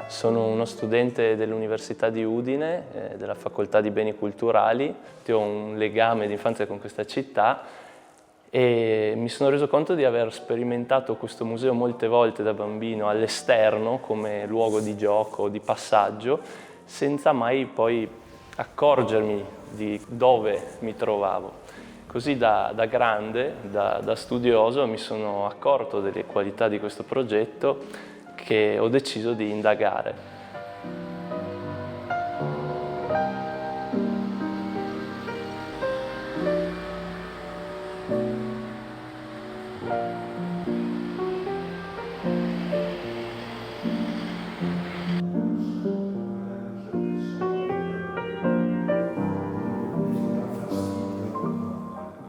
Sono uno studente dell'Università di Udine, della Facoltà di Beni Culturali. Ho un legame d'infanzia con questa città e mi sono reso conto di aver sperimentato questo museo molte volte da bambino all'esterno come luogo di gioco, di passaggio, senza mai poi accorgermi di dove mi trovavo. Così da grande, da studioso, mi sono accorto delle qualità di questo progetto che ho deciso di indagare.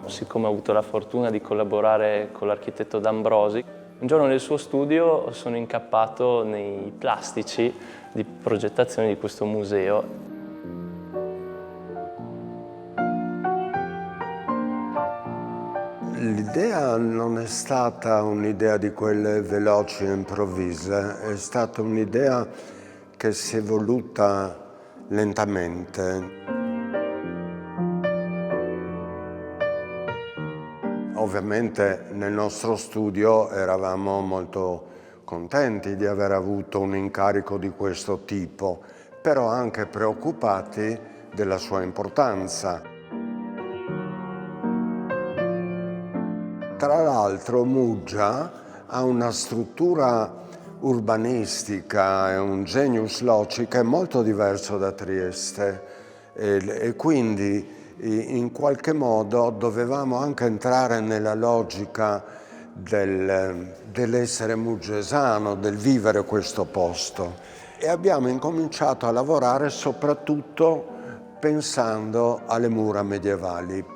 Siccome ho avuto la fortuna di collaborare con l'architetto D'Ambrosi, un giorno nel suo studio sono incappato nei plastici di progettazione di questo museo. L'idea non è stata un'idea di quelle veloci e improvvise, è stata un'idea che si è evoluta lentamente. Ovviamente nel nostro studio eravamo molto contenti di aver avuto un incarico di questo tipo, però anche preoccupati della sua importanza. Tra l'altro Muggia ha una struttura urbanistica e un genius loci che è molto diverso da Trieste e quindi in qualche modo dovevamo anche entrare nella logica dell'essere muggesano, del vivere questo posto. E abbiamo incominciato a lavorare soprattutto pensando alle mura medievali.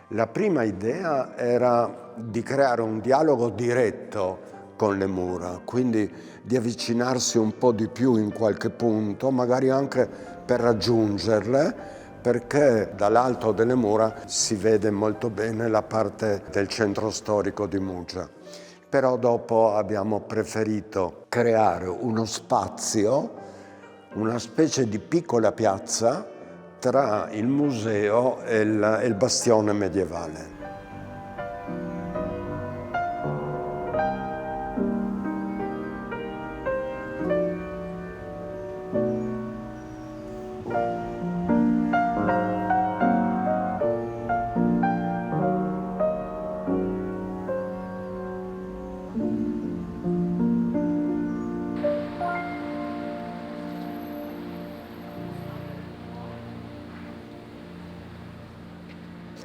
La prima idea era di creare un dialogo diretto con le mura, quindi di avvicinarsi un po' di più in qualche punto, magari anche per raggiungerle, perché dall'alto delle mura si vede molto bene la parte del centro storico di Muggia. Però dopo abbiamo preferito creare uno spazio, una specie di piccola piazza tra il museo e il bastione medievale.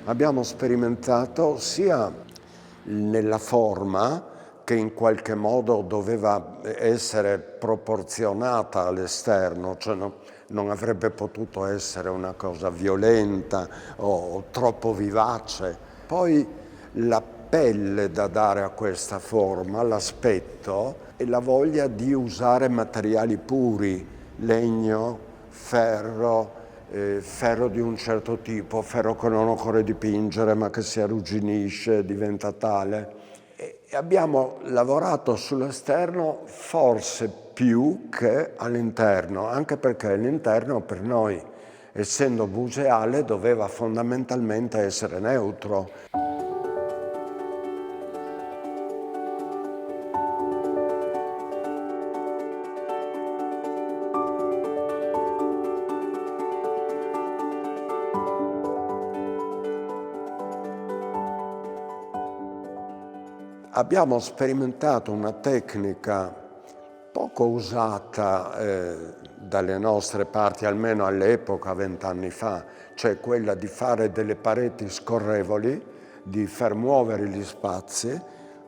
Abbiamo sperimentato sia nella forma, che in qualche modo doveva essere proporzionata all'esterno, cioè non avrebbe potuto essere una cosa violenta o troppo vivace. Poi la pelle da dare a questa forma, l'aspetto e la voglia di usare materiali puri, legno, ferro, ferro di un certo tipo, ferro che non occorre dipingere ma che si arrugginisce, diventa tale. E abbiamo lavorato sull'esterno forse più che all'interno, anche perché l'interno per noi, essendo museale, doveva fondamentalmente essere neutro. Abbiamo sperimentato una tecnica poco usata dalle nostre parti, almeno all'epoca, 20 anni fa, cioè quella di fare delle pareti scorrevoli, di far muovere gli spazi,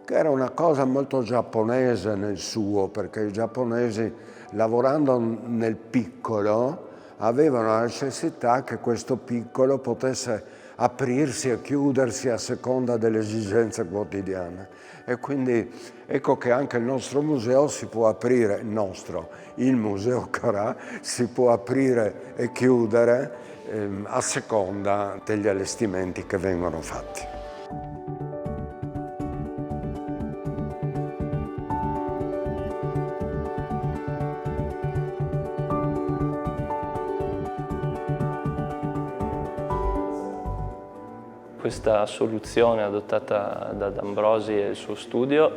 che era una cosa molto giapponese nel suo, perché i giapponesi, lavorando nel piccolo, avevano la necessità che questo piccolo potesse aprirsi e chiudersi a seconda delle esigenze quotidiane. E quindi ecco che anche il nostro museo si può aprire, il Museo Carà si può aprire e chiudere a seconda degli allestimenti che vengono fatti. Questa soluzione adottata da D'Ambrosi e il suo studio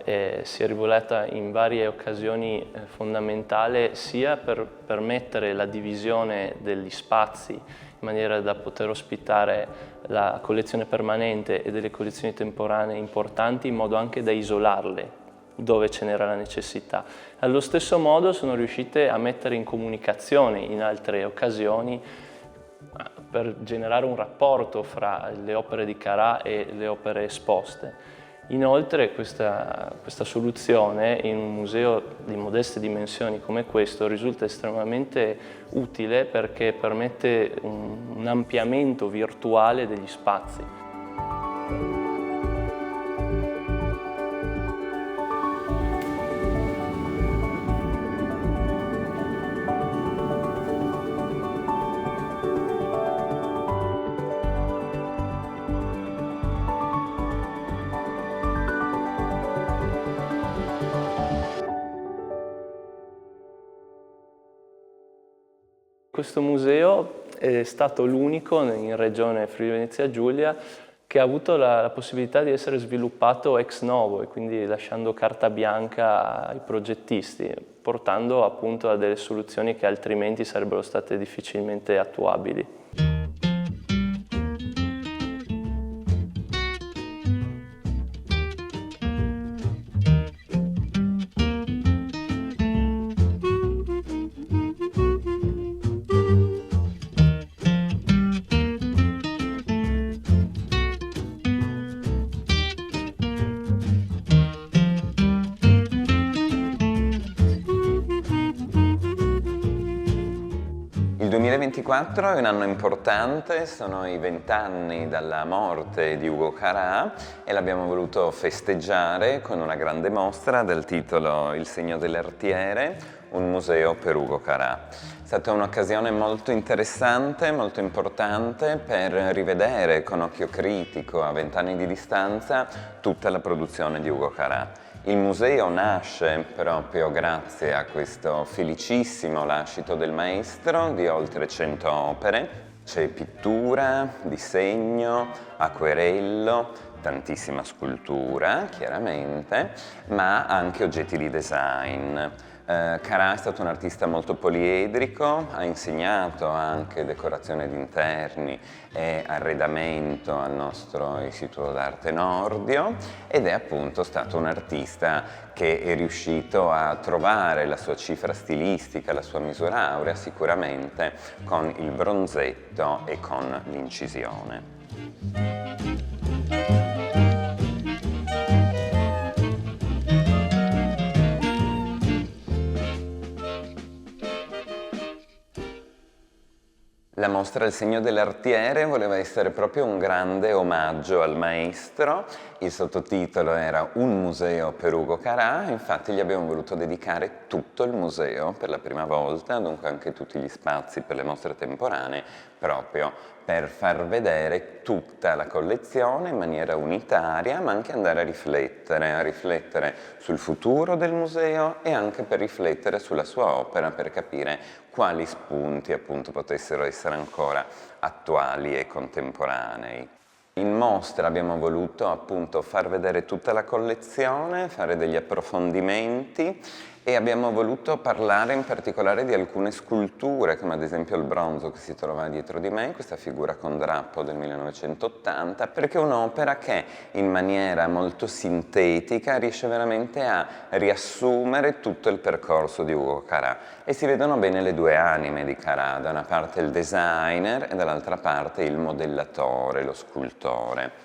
si è rivelata in varie occasioni fondamentale sia per permettere la divisione degli spazi in maniera da poter ospitare la collezione permanente e delle collezioni temporanee importanti, in modo anche da isolarle dove ce n'era la necessità. Allo stesso modo sono riuscite a mettere in comunicazione in altre occasioni per generare un rapporto fra le opere di Carà e le opere esposte. Inoltre questa soluzione in un museo di modeste dimensioni come questo risulta estremamente utile perché permette un ampliamento virtuale degli spazi. Questo museo è stato l'unico in regione Friuli Venezia Giulia che ha avuto la possibilità di essere sviluppato ex novo e quindi lasciando carta bianca ai progettisti, portando appunto a delle soluzioni che altrimenti sarebbero state difficilmente attuabili. Il 2024 è un anno importante, sono i 20 anni dalla morte di Ugo Carà e l'abbiamo voluto festeggiare con una grande mostra dal titolo Il segno dell'artiere, un museo per Ugo Carà. È stata un'occasione molto interessante, molto importante per rivedere con occhio critico, a 20 anni di distanza, tutta la produzione di Ugo Carà. Il museo nasce proprio grazie a questo felicissimo lascito del maestro di oltre 100 opere. C'è pittura, disegno, acquerello, tantissima scultura, chiaramente, ma anche oggetti di design. Carà è stato un artista molto poliedrico, ha insegnato anche decorazione di interni e arredamento al nostro Istituto d'Arte Nordio ed è appunto stato un artista che è riuscito a trovare la sua cifra stilistica, la sua misura aurea sicuramente con il bronzetto e con l'incisione. La mostra Il segno dell'artiere voleva essere proprio un grande omaggio al maestro. Il sottotitolo era Un museo per Ugo Carà, infatti gli abbiamo voluto dedicare tutto il museo per la prima volta, dunque anche tutti gli spazi per le mostre temporanee, proprio per far vedere tutta la collezione in maniera unitaria, ma anche andare a riflettere sul futuro del museo e anche per riflettere sulla sua opera, per capire quali spunti appunto potessero essere ancora attuali e contemporanei. In mostra abbiamo voluto appunto far vedere tutta la collezione, fare degli approfondimenti e abbiamo voluto parlare in particolare di alcune sculture, come ad esempio il bronzo che si trova dietro di me, questa figura con drappo del 1980, perché è un'opera che in maniera molto sintetica riesce veramente a riassumere tutto il percorso di Ugo Carà e si vedono bene le due anime di Carà, da una parte il designer e dall'altra parte il modellatore, lo scultore.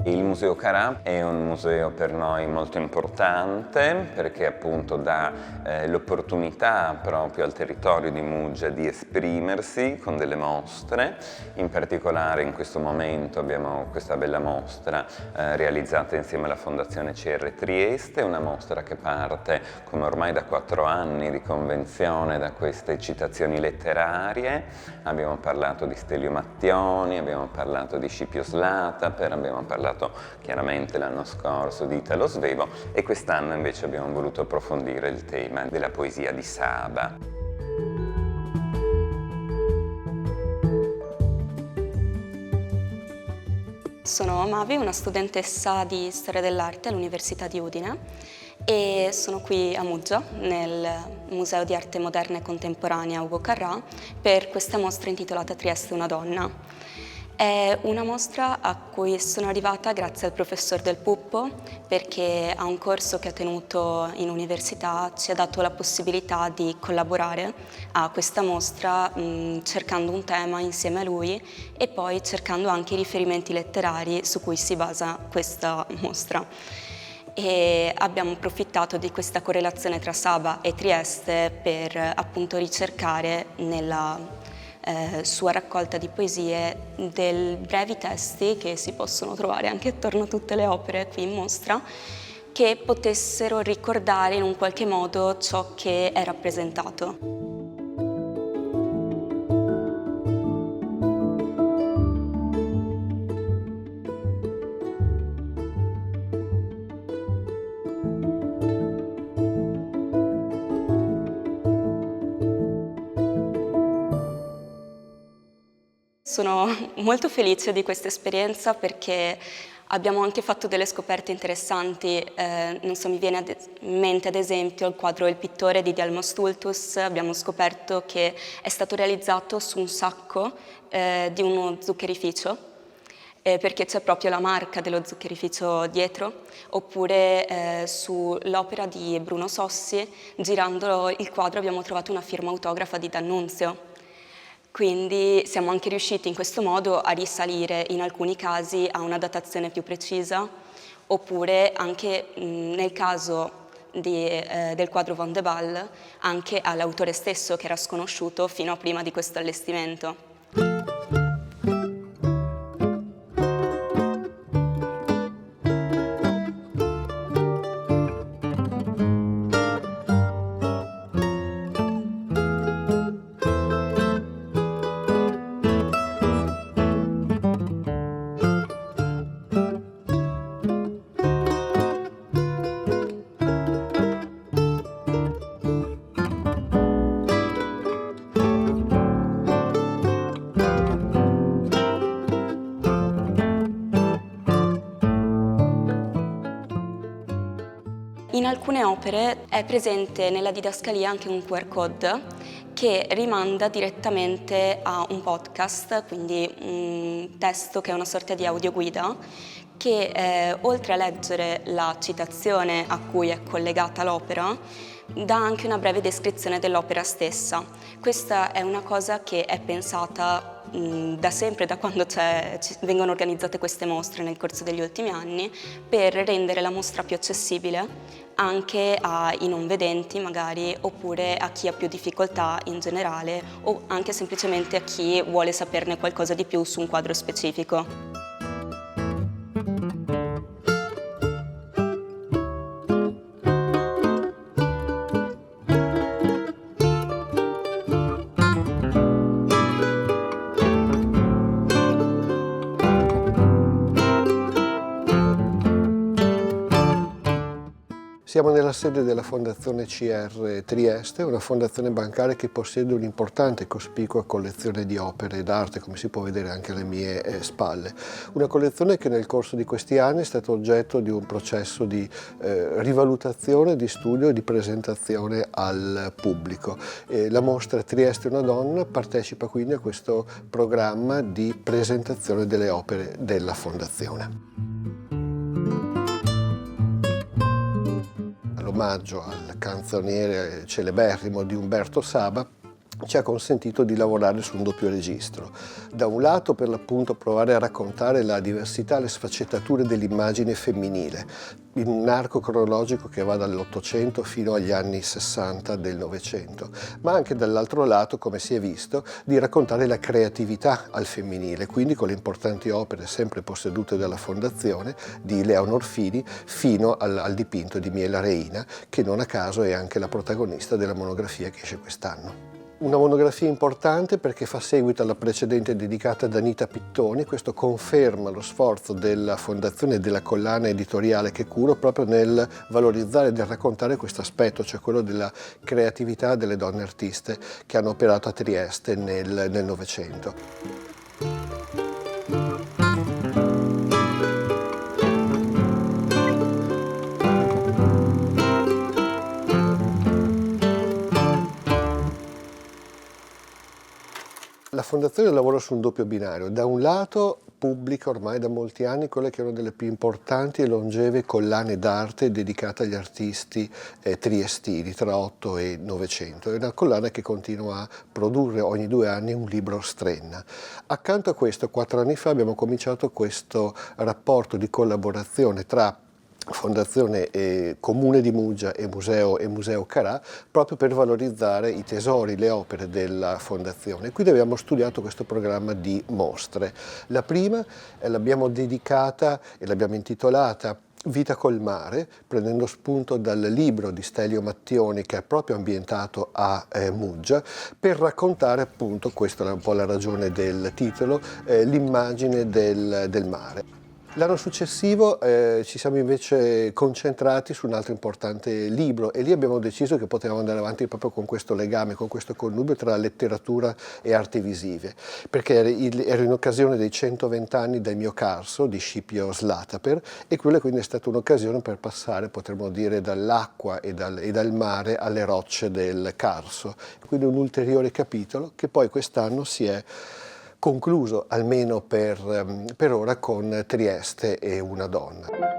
Il Museo Carà è un museo per noi molto importante perché appunto dà l'opportunità proprio al territorio di Muggia di esprimersi con delle mostre. In particolare in questo momento abbiamo questa bella mostra realizzata insieme alla Fondazione CR Trieste, una mostra che parte come ormai da 4 anni di convenzione da queste citazioni letterarie. Abbiamo parlato di Stelio Mattioni, abbiamo parlato di Scipio Slataper, abbiamo parlato chiaramente l'anno scorso di Italo Svevo e quest'anno invece abbiamo voluto approfondire il tema della poesia di Saba. Sono Mavi, una studentessa di Storia dell'Arte all'Università di Udine e sono qui a Muggia, nel Museo di Arte Moderna e Contemporanea Ugo Carrà, per questa mostra intitolata Trieste una donna. È una mostra a cui sono arrivata grazie al professor Del Puppo, perché a un corso che ha tenuto in università ci ha dato la possibilità di collaborare a questa mostra cercando un tema insieme a lui e poi cercando anche i riferimenti letterari su cui si basa questa mostra. E abbiamo approfittato di questa correlazione tra Saba e Trieste per appunto ricercare nella sua raccolta di poesie dei brevi testi che si possono trovare anche attorno a tutte le opere qui in mostra, che potessero ricordare in un qualche modo ciò che è rappresentato. Sono molto felice di questa esperienza perché abbiamo anche fatto delle scoperte interessanti. Non so, mi viene in mente ad esempio il quadro Il pittore di Dialmo Stultus. Abbiamo scoperto che è stato realizzato su un sacco di uno zuccherificio, perché c'è proprio la marca dello zuccherificio dietro, oppure sull'opera di Bruno Sossi, girando il quadro abbiamo trovato una firma autografa di D'Annunzio. Quindi siamo anche riusciti in questo modo a risalire in alcuni casi a una datazione più precisa, oppure anche nel caso del quadro Van de Ball, anche all'autore stesso che era sconosciuto fino a prima di questo allestimento. In alcune opere è presente nella didascalia anche un QR code che rimanda direttamente a un podcast, quindi un testo che è una sorta di audioguida, che oltre a leggere la citazione a cui è collegata l'opera, dà anche una breve descrizione dell'opera stessa. Questa è una cosa che è pensata da sempre, da quando vengono organizzate queste mostre nel corso degli ultimi anni, per rendere la mostra più accessibile anche ai non vedenti magari, oppure a chi ha più difficoltà in generale, o anche semplicemente a chi vuole saperne qualcosa di più su un quadro specifico. Siamo nella sede della Fondazione CR Trieste, una fondazione bancaria che possiede un'importante e cospicua collezione di opere d'arte, come si può vedere anche alle mie spalle. Una collezione che nel corso di questi anni è stata oggetto di un processo di rivalutazione, di studio e di presentazione al pubblico. La mostra Trieste una donna partecipa quindi a questo programma di presentazione delle opere della Fondazione. L'omaggio al canzoniere celeberrimo di Umberto Saba ci ha consentito di lavorare su un doppio registro. Da un lato, per l'appunto, provare a raccontare la diversità, le sfaccettature dell'immagine femminile, in un arco cronologico che va dall'Ottocento fino agli anni 60 del Novecento, ma anche dall'altro lato, come si è visto, di raccontare la creatività al femminile, quindi con le importanti opere sempre possedute dalla Fondazione di Leonor Fini fino al dipinto di Miela Reina, che non a caso è anche la protagonista della monografia che esce quest'anno. Una monografia importante perché fa seguito alla precedente dedicata ad Anita Pittoni. Questo conferma lo sforzo della Fondazione e della collana editoriale che curo proprio nel valorizzare e nel raccontare questo aspetto, cioè quello della creatività delle donne artiste che hanno operato a Trieste nel Novecento. La Fondazione lavora su un doppio binario. Da un lato pubblica ormai da molti anni quelle che erano delle più importanti e longeve collane d'arte dedicate agli artisti triestini tra 8 e 900. È una collana che continua a produrre ogni 2 anni un libro strenna. Accanto a questo, 4 anni fa abbiamo cominciato questo rapporto di collaborazione tra Fondazione Comune di Muggia e Museo Carà, proprio per valorizzare i tesori, le opere della Fondazione. Quindi abbiamo studiato questo programma di mostre. La prima l'abbiamo dedicata e l'abbiamo intitolata Vita col mare, prendendo spunto dal libro di Stelio Mattioni che è proprio ambientato a Muggia, per raccontare appunto, questa è un po' la ragione del titolo, l'immagine del mare. L'anno successivo ci siamo invece concentrati su un altro importante libro e lì abbiamo deciso che potevamo andare avanti proprio con questo legame, con questo connubio tra letteratura e arti visive, perché era in occasione dei 120 anni del mio Carso di Scipio Slataper e quella quindi è stata un'occasione per passare, potremmo dire, dall'acqua e dal mare alle rocce del Carso. Quindi un ulteriore capitolo che poi quest'anno si è concluso, almeno per ora, con Trieste e una donna.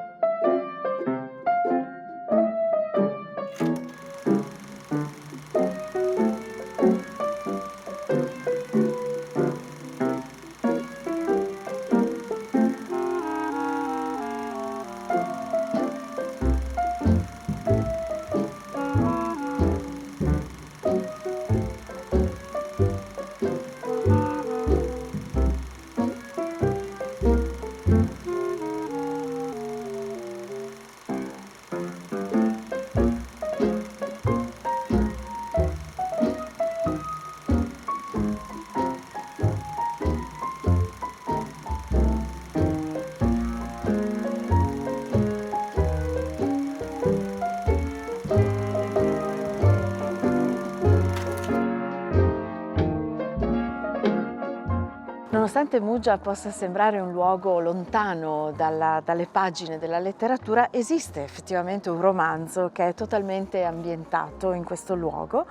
Nonostante Muggia possa sembrare un luogo lontano dalle pagine della letteratura, esiste effettivamente un romanzo che è totalmente ambientato in questo luogo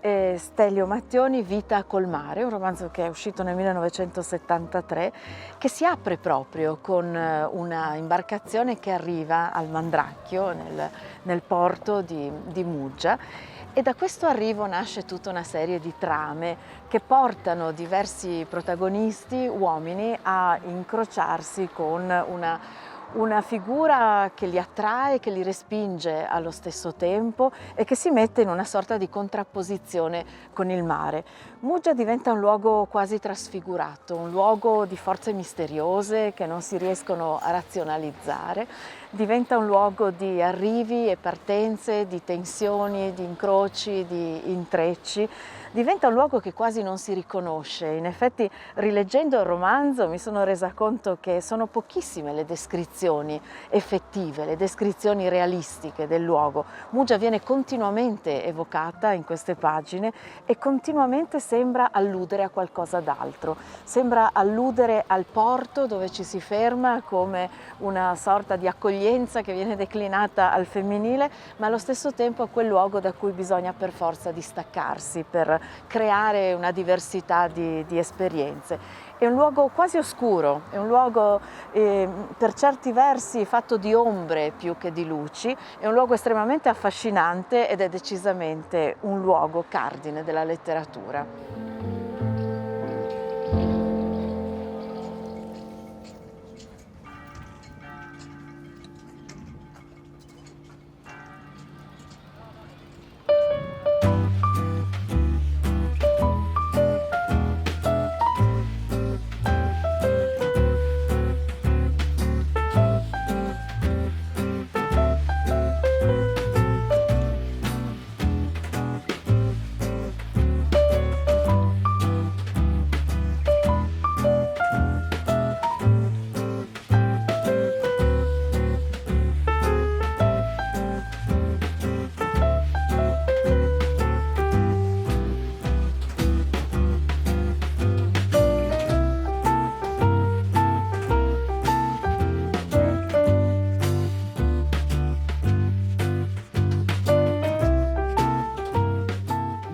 Stelio Mattioni, Vita col mare, un romanzo che è uscito nel 1973, che si apre proprio con una imbarcazione che arriva al Mandracchio, nel porto di Muggia, e da questo arrivo nasce tutta una serie di trame che portano diversi protagonisti, uomini, a incrociarsi con una figura che li attrae, che li respinge allo stesso tempo e che si mette in una sorta di contrapposizione con il mare. Muggia diventa un luogo quasi trasfigurato, un luogo di forze misteriose che non si riescono a razionalizzare, diventa un luogo di arrivi e partenze, di tensioni, di incroci, di intrecci. Diventa un luogo che quasi non si riconosce. In effetti, rileggendo il romanzo, mi sono resa conto che sono pochissime le descrizioni effettive, le descrizioni realistiche del luogo. Muggia viene continuamente evocata in queste pagine e continuamente sembra alludere a qualcosa d'altro. Sembra alludere al porto dove ci si ferma come una sorta di accoglienza che viene declinata al femminile, ma allo stesso tempo a quel luogo da cui bisogna per forza distaccarsi per creare una diversità di esperienze. È un luogo quasi oscuro, è un luogo per certi versi fatto di ombre più che di luci, è un luogo estremamente affascinante ed è decisamente un luogo cardine della letteratura.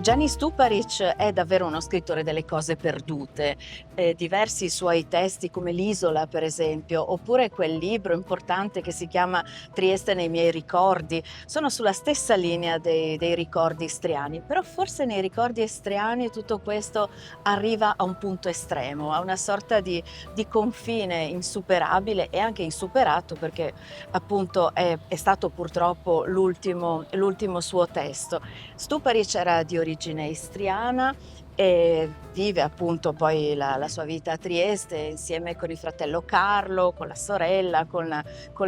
Gianni Stuparic è davvero uno scrittore delle cose perdute. Diversi suoi testi, come L'Isola per esempio, oppure quel libro importante che si chiama Trieste nei miei ricordi, sono sulla stessa linea dei ricordi istriani, però forse nei ricordi istriani tutto questo arriva a un punto estremo, a una sorta di confine insuperabile e anche insuperato, perché appunto è stato purtroppo l'ultimo suo testo. Stuparic era di origine istriana e vive appunto poi la sua vita a Trieste insieme con il fratello Carlo, con la sorella, con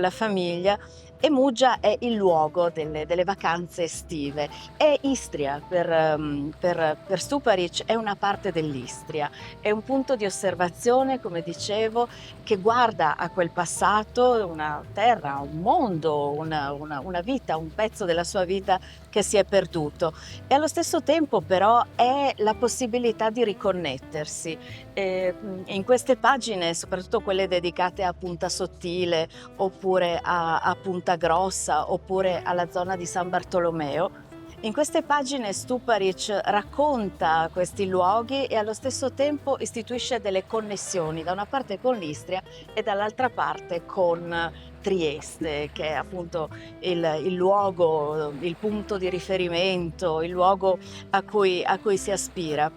la famiglia, e Muggia è il luogo delle vacanze estive. È Istria, per Stuparic è una parte dell'Istria, è un punto di osservazione, come dicevo, che guarda a quel passato, una terra, un mondo, una vita, un pezzo della sua vita che si è perduto, e allo stesso tempo però è la possibilità di riconnettersi. In queste pagine, soprattutto quelle dedicate a Punta Sottile oppure a Punta Grossa oppure alla zona di San Bartolomeo, in queste pagine Stuparic racconta questi luoghi e allo stesso tempo istituisce delle connessioni, da una parte con l'Istria e dall'altra parte con Trieste, che è appunto il luogo, il punto di riferimento, il luogo a cui si aspira.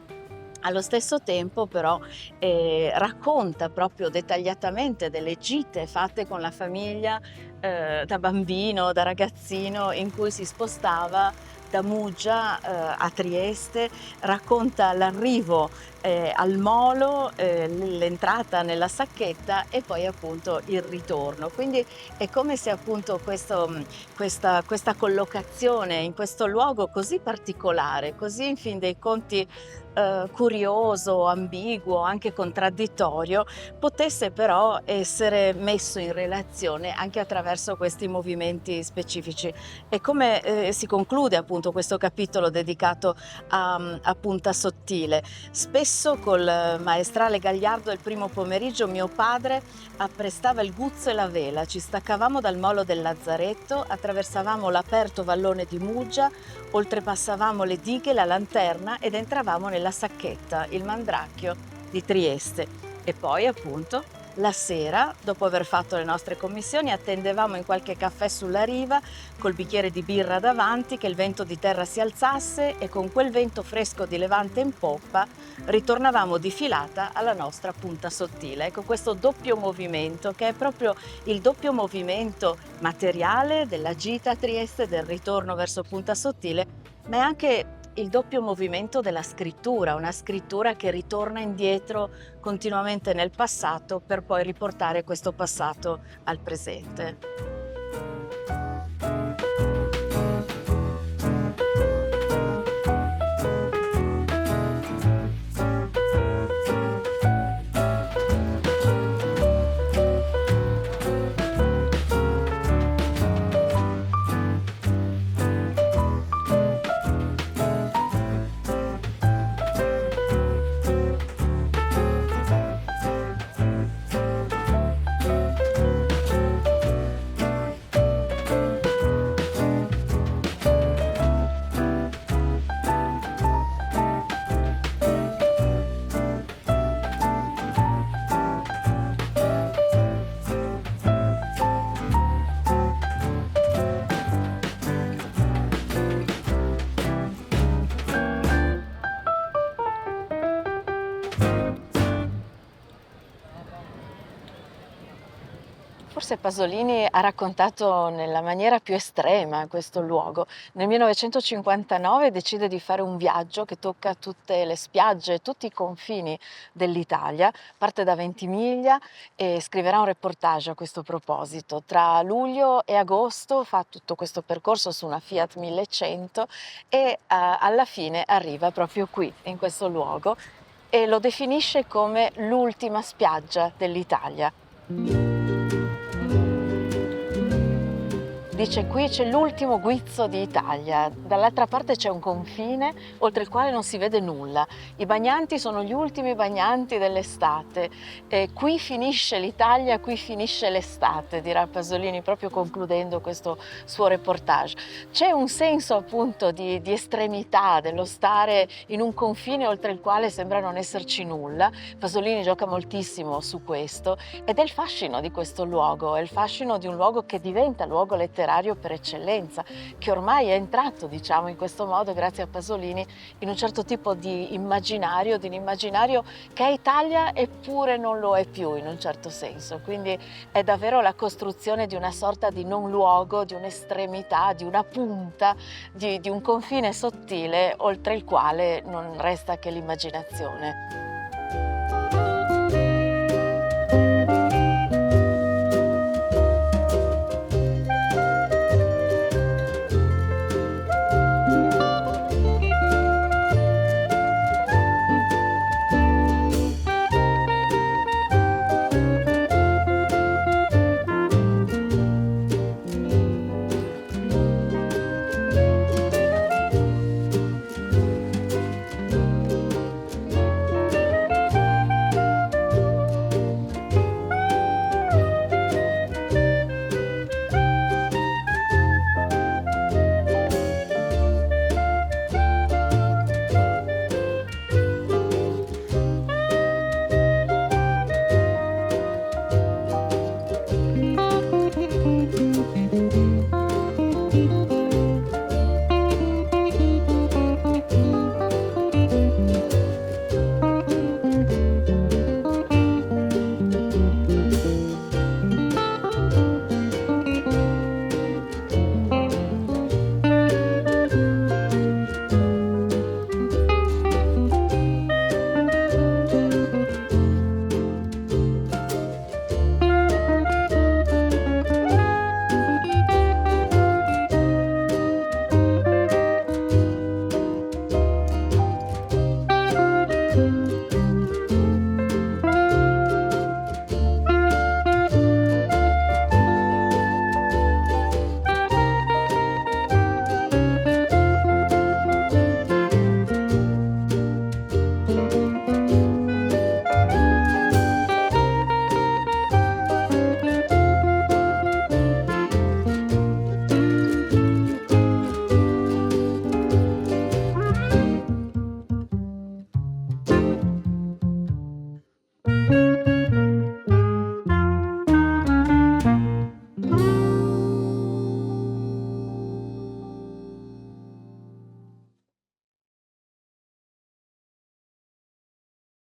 Allo stesso tempo però racconta proprio dettagliatamente delle gite fatte con la famiglia da bambino, da ragazzino, in cui si spostava da Muggia a Trieste, racconta l'arrivo al molo, l'entrata nella sacchetta e poi appunto il ritorno. Quindi è come se appunto questa collocazione in questo luogo così particolare, così in fin dei conti curioso, ambiguo, anche contraddittorio, potesse però essere messo in relazione anche attraverso questi movimenti specifici. E come si conclude appunto questo capitolo dedicato a Punta Sottile? Spesso Spesso col maestrale Gagliardo il primo pomeriggio mio padre apprestava il guzzo e la vela, ci staccavamo dal molo del Lazzaretto, attraversavamo l'aperto vallone di Muggia, oltrepassavamo le dighe, la lanterna ed entravamo nella Sacchetta, il Mandracchio di Trieste. E poi appunto la sera, dopo aver fatto le nostre commissioni, attendevamo in qualche caffè sulla riva col bicchiere di birra davanti che il vento di terra si alzasse e con quel vento fresco di levante in poppa ritornavamo di filata alla nostra Punta Sottile. Ecco, questo doppio movimento che è proprio il doppio movimento materiale della gita a Trieste, del ritorno verso Punta Sottile, ma è anche il doppio movimento della scrittura, una scrittura che ritorna indietro continuamente nel passato per poi riportare questo passato al presente. Forse Pasolini ha raccontato nella maniera più estrema questo luogo. Nel 1959 decide di fare un viaggio che tocca tutte le spiagge, tutti i confini dell'Italia, parte da Ventimiglia e scriverà un reportage a questo proposito. Tra luglio e agosto fa tutto questo percorso su una Fiat 1100 e alla fine arriva proprio qui, in questo luogo, e lo definisce come l'ultima spiaggia dell'Italia. Dice: qui c'è l'ultimo guizzo di Italia, dall'altra parte c'è un confine oltre il quale non si vede nulla. I bagnanti sono gli ultimi bagnanti dell'estate. Qui finisce l'Italia, qui finisce l'estate, dirà Pasolini proprio concludendo questo suo reportage. C'è un senso appunto di estremità, dello stare in un confine oltre il quale sembra non esserci nulla. Pasolini gioca moltissimo su questo ed è il fascino di questo luogo, è il fascino di un luogo che diventa luogo letterario per eccellenza, che ormai è entrato, diciamo, in questo modo, grazie a Pasolini, in un certo tipo di immaginario che è Italia eppure non lo è più in un certo senso. Quindi è davvero la costruzione di una sorta di non luogo, di un'estremità, di una punta, di un confine sottile oltre il quale non resta che l'immaginazione.